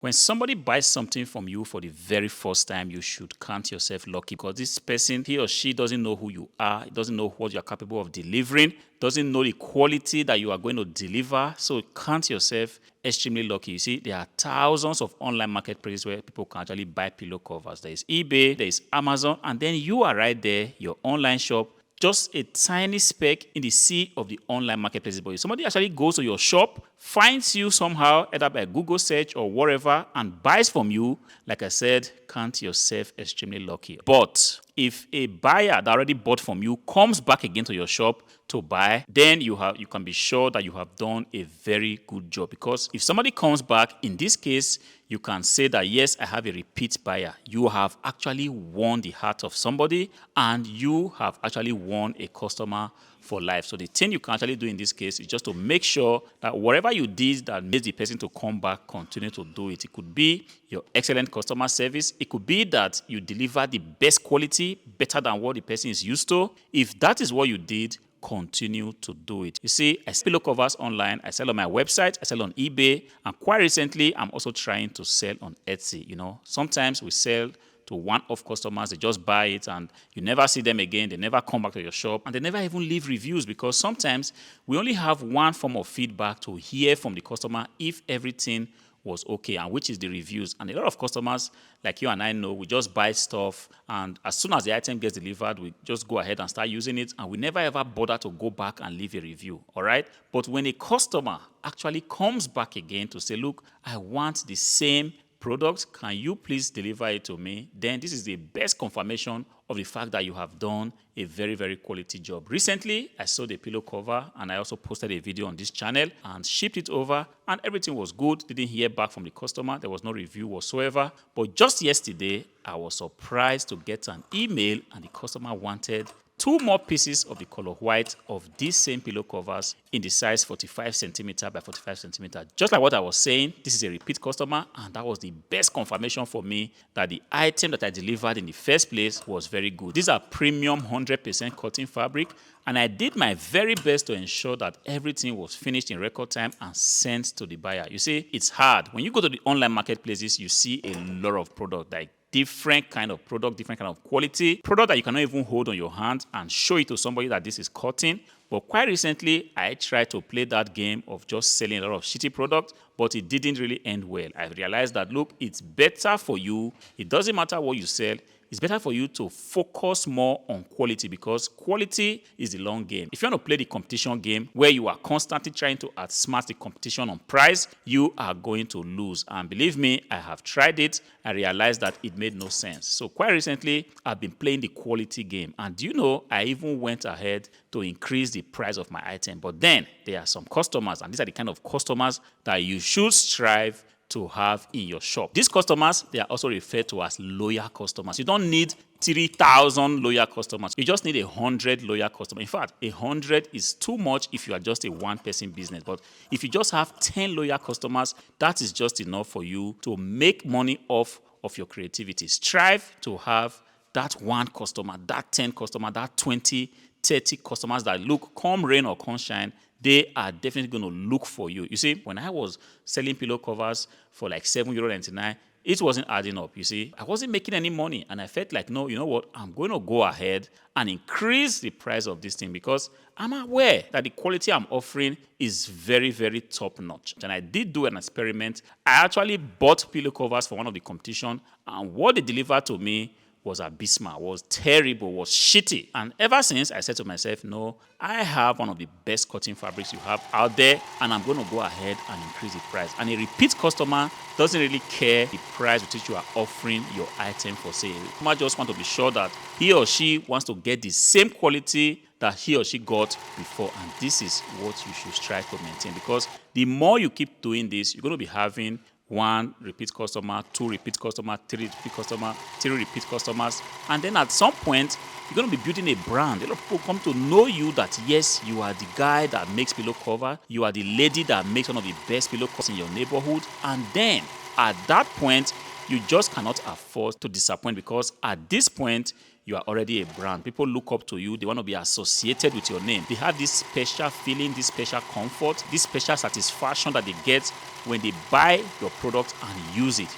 When somebody buys something from you for the very first time, you should count yourself lucky because this person, he or she doesn't know who you are, doesn't know what you're capable of delivering, doesn't know the quality that you are going to deliver. So count yourself extremely lucky. You see, there are thousands of online marketplaces where people can actually buy pillow covers. There is eBay, there is Amazon, and then you are right there, your online shop, just a tiny speck in the sea of the online marketplace. But if somebody actually goes to your shop, finds you somehow, either by Google search or whatever, and buys from you, like I said, count yourself extremely lucky. But if a buyer that already bought from you comes back again to your shop to buy, then you can be sure that you have done a very good job. Because if somebody comes back, in this case, you can say that, yes, I have a repeat buyer. You have actually won the heart of somebody and you have actually won a customer for life. So the thing you can actually do in this case is just to make sure that whatever you did that made the person to come back, continue to do it. It could be your excellent customer service. It could be that you deliver the best quality, better than what the person is used to. If that is what you did, continue to do it. You see, I sell pillow covers online. I sell on my website. I sell on eBay. And quite recently, I'm also trying to sell on Etsy. Sometimes we sell to one-off customers. They just buy it and you never see them again. They never come back to your shop and they never even leave reviews because sometimes we only have one form of feedback to hear from the customer if everything was okay, and which is the reviews. And a lot of customers like you and I know, we just buy stuff and as soon as the item gets delivered, we just go ahead and start using it and we never ever bother to go back and leave a review, all right? But when a customer actually comes back again to say, look, I want the same product, can you please deliver it to me? Then this is the best confirmation of the fact that you have done a very, very quality job. Recently, I sold a pillow cover and I also posted a video on this channel and shipped it over and everything was good. Didn't hear back from the customer. There was no review whatsoever. But just yesterday, I was surprised to get an email and the customer wanted 2 more pieces of the color white of these same pillow covers in the size 45 centimeter by 45 centimeter. Just like what I was saying, this is a repeat customer and that was the best confirmation for me that the item that I delivered in the first place was very good. These are premium 100% cotton fabric and I did my very best to ensure that everything was finished in record time and sent to the buyer. You see, it's hard. When you go to the online marketplaces, you see a lot of product like different kind of product, different kind of quality, product that you cannot even hold on your hand and show it to somebody that this is cotton. But quite recently, I tried to play that game of just selling a lot of shitty product, but it didn't really end well. I realized that, look, it's better for you. It doesn't matter what you sell. It's better for you to focus more on quality because quality is the long game. If you want to play the competition game where you are constantly trying to outsmart the competition on price, you are going to lose. And believe me, I have tried it. I realized that it made no sense. So quite recently, I've been playing the quality game. And do you know, I even went ahead to increase the price of my item. But then there are some customers, and these are the kind of customers that you should strive to have in your shop. These customers, they are also referred to as loyal customers. You don't need 3,000 loyal customers. You just need 100 loyal customers. In fact, 100 is too much if you are just a one-person business. But if you just have 10 loyal customers, that is just enough for you to make money off of your creativity. Strive to have that one customer, that 10 customer, that 20, 30 customers that look, come rain or come shine, they are definitely going to look for you. You see, when I was selling pillow covers for like €7.99, it wasn't adding up, you see. I wasn't making any money and I felt like, no, you know what? I'm going to go ahead and increase the price of this thing because I'm aware that the quality I'm offering is very, very top notch. And I did do an experiment. I actually bought pillow covers for one of the competition and what they delivered to me was abysmal, was terrible, was shitty. And ever since, I said to myself, no, I have one of the best cotton fabrics you have out there, and I'm going to go ahead and increase the price. And a repeat customer doesn't really care the price with which you are offering your item for sale. Customer just want to be sure that he or she wants to get the same quality that he or she got before. And this is what you should strive to maintain because the more you keep doing this, you're going to be having 1 repeat customer, 2 repeat customer, 3 repeat customer, 3 repeat customers. And then at some point, you're going to be building a brand. A lot of people come to know you that, yes, you are the guy that makes pillow cover. You are the lady that makes one of the best pillow covers in your neighborhood. And then at that point, You just cannot afford to disappoint, because at this point, you are already a brand. People look up to you. They want to be associated with your name. They have this special feeling, this special comfort, this special satisfaction that they get when they buy your product and use it.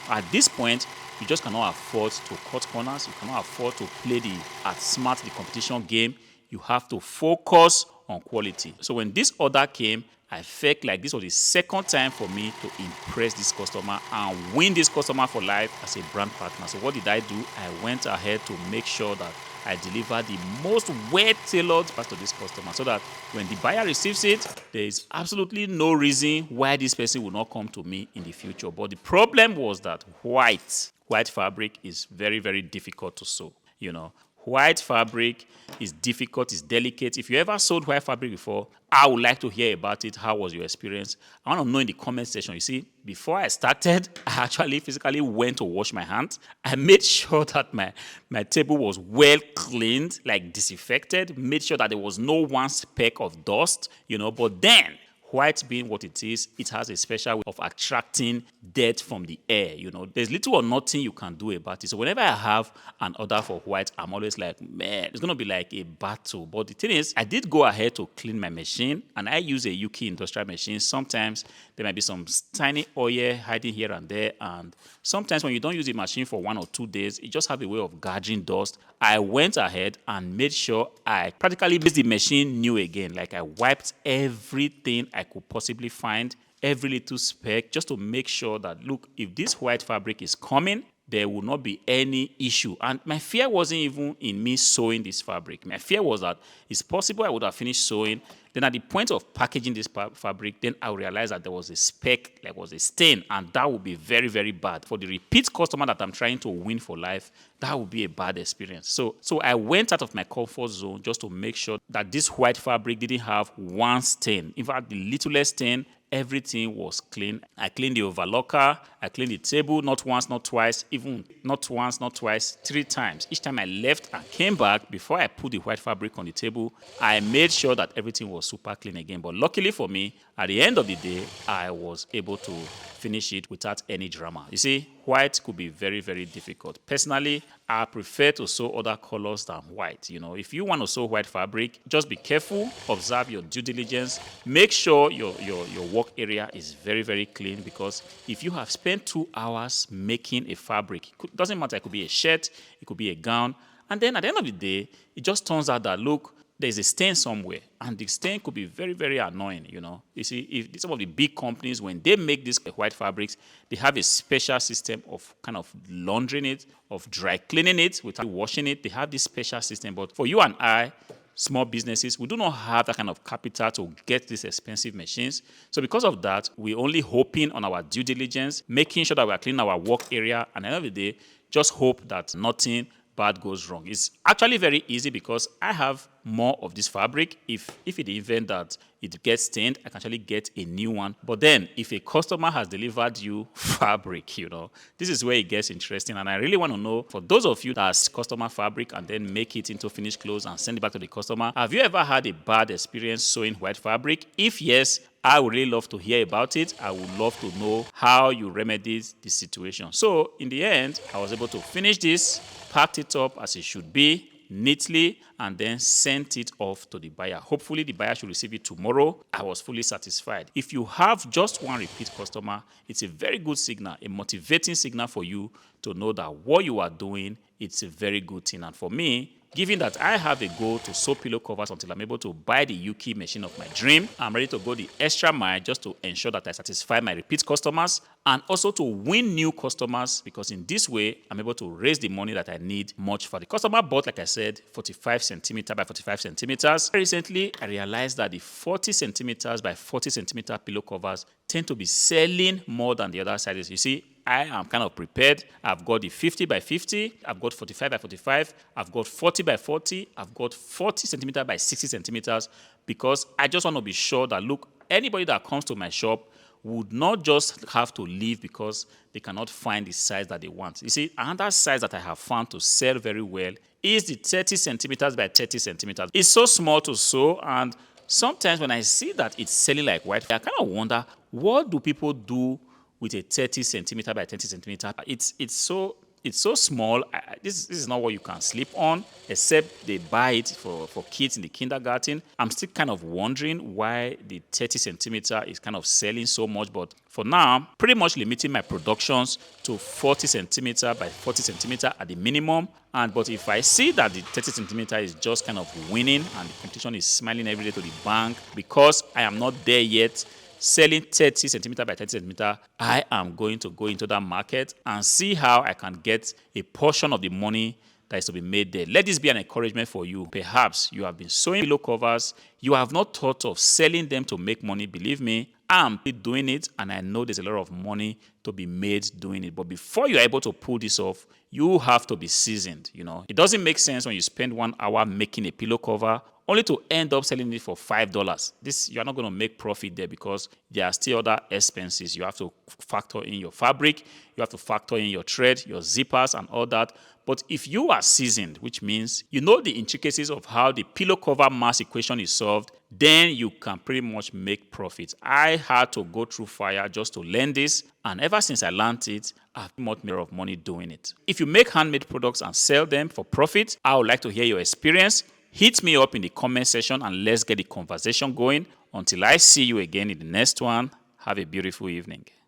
At this point, you just cannot afford to cut corners. You cannot afford to play the outsmart the competition game. You have to focus on quality. So when this order came, I felt like this was the second time for me to impress this customer and win this customer for life as a brand partner. So what did I do? I went ahead to make sure that I deliver the most well-tailored part to this customer, so that when the buyer receives it, there is absolutely no reason why this person will not come to me in the future. But the problem was that white fabric is very, very difficult to sew. White fabric is difficult, it's delicate. If you ever sewed white fabric before, I would like to hear about it. How was your experience? I want to know in the comment section. You see, before I started, I actually physically went to wash my hands. I made sure that my table was well cleaned, like disinfected, made sure that there was no one speck of dust, but then white being what it is, it has a special way of attracting dirt from the air. There's little or nothing you can do about it. So whenever I have an order for white, I'm always like, man, it's going to be like a battle. But the thing is, I did go ahead to clean my machine, and I use a Yuki industrial machine. Sometimes there might be some tiny oil hiding here and there, and sometimes when you don't use the machine for 1 or 2 days, it just have a way of gathering dust. I went ahead and made sure I practically made the machine new again. Like, I wiped everything I could possibly find, every little speck, just to make sure that, look, if this white fabric is coming, there will not be any issue. And my fear wasn't even in me sewing this fabric. My fear was that it's possible I would have finished sewing. Then at the point of packaging this fabric, then I realized that there was a speck, like was a stain, and that would be very, very bad. For the repeat customer that I'm trying to win for life, that would be a bad experience. So I went out of my comfort zone just to make sure that this white fabric didn't have one stain. In fact, the littlest stain, everything was clean. I cleaned the overlocker, I cleaned the table, not once, not twice, even not once, not twice, 3 times. Each time I left and came back, before I put the white fabric on the table, I made sure that everything was super clean again. But luckily for me, at the end of the day, I was able to finish it without any drama. You see, white could be very, very difficult. Personally, I prefer to sew other colors than white. If you want to sew white fabric, just be careful, observe your due diligence, make sure your work area is very, very clean, because if you have spent 2 hours making a fabric, it doesn't matter, it could be a shirt, it could be a gown, and then at the end of the day, it just turns out that, look, there's a stain somewhere, and the stain could be very, very annoying. You see, if some of the big companies, when they make these white fabrics, they have a special system of kind of laundering it, of dry cleaning it without washing it. They have this special system. But for you and I, small businesses, we do not have that kind of capital to get these expensive machines. So because of that, we're only hoping on our due diligence, making sure that we are cleaning our work area, and at the end of the day, just hope that nothing bad goes wrong. It's actually very easy, because I have more of this fabric. If in the event that it gets stained, I can actually get a new one. But then if a customer has delivered you fabric, this is where it gets interesting. And I really want to know, for those of you that has customer fabric and then make it into finished clothes and send it back to the customer, have you ever had a bad experience sewing white fabric? If yes, I would really love to hear about it. I would love to know how you remedied the situation. So in the end, I was able to finish this, packed it up as it should be, neatly, and then sent it off to the buyer. Hopefully the buyer should receive it tomorrow. I was fully satisfied. If you have just one repeat customer, it's a very good signal, a motivating signal for you to know that what you are doing, it's a very good thing. And for me, given that I have a goal to sew pillow covers until I'm able to buy the Yuki machine of my dream, I'm ready to go the extra mile just to ensure that I satisfy my repeat customers and also to win new customers, because in this way, I'm able to raise the money that I need much for. The customer bought, like I said, 45 centimeter by 45 centimeters. Recently, I realized that the 40 centimeters by 40 centimeter pillow covers tend to be selling more than the other sizes. You see, I am kind of prepared. I've got the 50 by 50, I've got 45 by 45, I've got 40 by 40, I've got 40 centimeters by 60 centimeters, because I just want to be sure that, look, anybody that comes to my shop would not just have to leave because they cannot find the size that they want. You see, another size that I have found to sell very well is the 30 centimeters by 30 centimeters. It's so small to sew, and sometimes when I see that it's selling like white, I kind of wonder, what do people do with a 30 centimeter by 30 centimeter. It's so small. This is not what you can sleep on, except they buy it for kids in the kindergarten. I'm still kind of wondering why the 30 centimeter is kind of selling so much. But for now, pretty much limiting my productions to 40 centimeter by 40 centimeter at the minimum. But if I see that the 30 centimeter is just kind of winning and the competition is smiling every day to the bank, because I am not there yet, selling 30 centimeter by 30 centimeter, I am going to go into that market and see how I can get a portion of the money that is to be made there. Let this be an encouragement for you. Perhaps you have been sewing pillow covers. You have not thought of selling them to make money. Believe me, I'm doing it, and I know there's a lot of money to be made doing it. But before you're able to pull this off, you have to be seasoned. It doesn't make sense when you spend 1 hour making a pillow cover only to end up selling it for $5. You're not going to make profit there, because there are still other expenses. You have to factor in your fabric, you have to factor in your thread, your zippers, and all that. But if you are seasoned, which means you know the intricacies of how the pillow cover mass equation is solved, then you can pretty much make profit. I had to go through fire just to learn this, and ever since I learned it, I've made more of money doing it. If you make handmade products and sell them for profit, I would like to hear your experience. Hit me up in the comment section and let's get the conversation going. Until I see you again in the next one, have a beautiful evening.